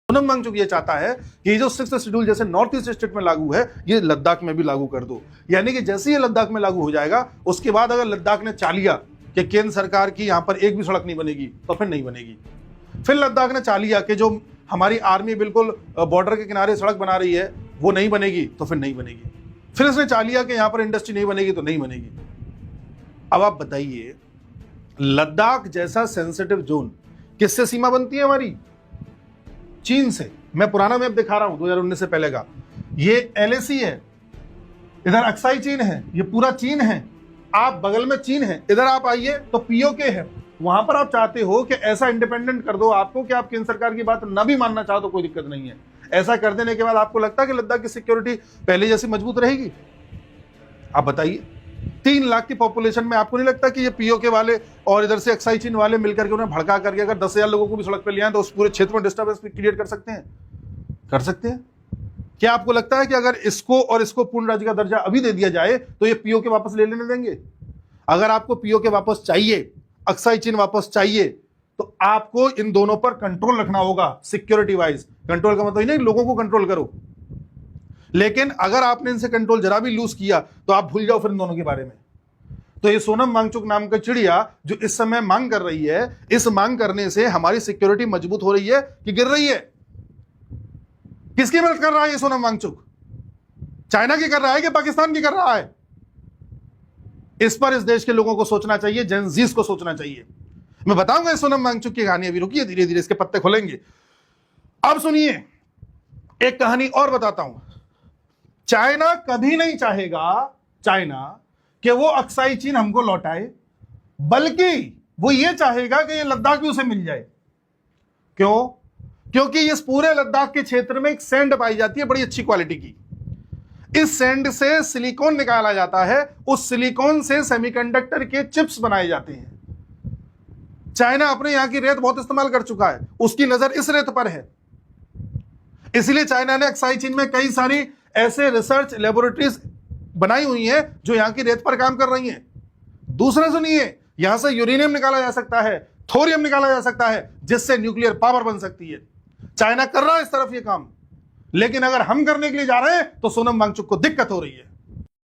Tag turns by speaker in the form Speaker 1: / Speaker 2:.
Speaker 1: सोनम वांगचुक ये चाहता है कि जो 6th शेड्यूल जैसे नॉर्थ ईस्ट स्टेट में लागू है ये लद्दाख में भी लागू कर दो। यानी कि जैसे ही लद्दाख में लागू हो जाएगा उसके बाद अगर लद्दाख ने चाह लिया कि केंद्र सरकार की यहां पर एक भी सड़क नहीं बनेगी तो फिर नहीं बनेगी। फिर लद्दाख ने चाह लिया कि जो हमारी आर्मी बिल्कुल बॉर्डर के किनारे सड़क बना रही है वो नहीं बनेगी तो फिर नहीं बनेगी। फिर इसने चाह लिया कि यहां पर इंडस्ट्री नहीं बनेगी तो नहीं बनेगी। अब आप बताइए लद्दाख जैसा सेंसिटिव जोन किससे सीमा बनती है हमारी? चीन से। मैं पुराना मैप दिखा रहा हूं 2019 से पहले का। ये LAC है, इधर अक्साई चीन है, ये पूरा चीन है, आप बगल में चीन है, इधर आप आइए तो POK है। वहां पर आप चाहते हो कि ऐसा इंडिपेंडेंट कर दो आपको कि आप केंद्र सरकार की बात न भी मानना चाहो तो कोई दिक्कत नहीं है। ऐसा कर देने के बाद आपको लगता है कि लद्दाख की सिक्योरिटी पहले जैसी मजबूत रहेगी? आप बताइए 3 लाख की पॉपुलेशन में आपको नहीं लगता कि ये POK वाले और इधर से अक्साई चीन वाले मिलकर के उन्हें भड़का करके अगर 10,000 लोगों को भी सड़क पर ले आए तो उस पूरे क्षेत्र में डिस्टर्बेंस क्रिएट कर सकते हैं? कर सकते हैं। क्या आपको लगता है कि अगर इसको और इसको पूर्ण राज्य का दर्जा अभी दे दिया जाए तो ये POK वापस ले लेने देंगे? अगर आपको POK वापस चाहिए, अक्साई चीन वापस चाहिए, तो आपको इन दोनों पर कंट्रोल रखना होगा सिक्योरिटी वाइज। कंट्रोल का मतलब नहीं लोगों को कंट्रोल करो, लेकिन अगर आपने इनसे कंट्रोल जरा भी लूज किया तो आप भूल जाओ फिर इन दोनों के बारे में। तो ये सोनम वांगचुक नाम का चिड़िया जो इस समय मांग कर रही है, इस मांग करने से हमारी सिक्योरिटी मजबूत हो रही है कि गिर रही है? किसकी मदद कर रहा है ये सोनम वांगचुक? चाइना की कर रहा है कि पाकिस्तान की कर रहा है? इस पर इस देश के लोगों को सोचना चाहिए, जेनजीस को सोचना चाहिए। मैं बताऊंगा इस सोनम वांगचुक की कहानी, अभी रुकिए, धीरे धीरे इसके पत्ते खुलेंगे। अब सुनिए एक कहानी और बताता हूं। चाइना कभी नहीं चाहेगा कि वो अक्साई चीन हमको लौटाए, बल्कि वो ये चाहेगा कि ये लद्दाख भी उसे मिल जाए। क्यों? क्योंकि इस पूरे लद्दाख के क्षेत्र में एक सैंड पाई जाती है बड़ी अच्छी क्वालिटी की। इस सैंड से सिलिकॉन निकाला जाता है, उस सिलिकॉन से सेमीकंडक्टर के चिप्स बनाए जाते हैं। चाइना अपने यहां की रेत बहुत इस्तेमाल कर चुका है, उसकी नजर इस रेत पर है। इसलिए चाइना ने अक्साई चीन में कई सारी ऐसे रिसर्च लेबोरेटरीज बनाई हुई हैं जो यहां की रेत पर काम कर रही हैं। दूसरा सुनिए, यहां से यूरेनियम निकाला जा सकता है, थोरियम निकाला जा सकता है, जिससे न्यूक्लियर पावर बन सकती है। चाइना कर रहा है इस तरफ ये काम, लेकिन अगर हम करने के लिए जा रहे हैं तो सोनम वांगचुक को दिक्कत हो रही है।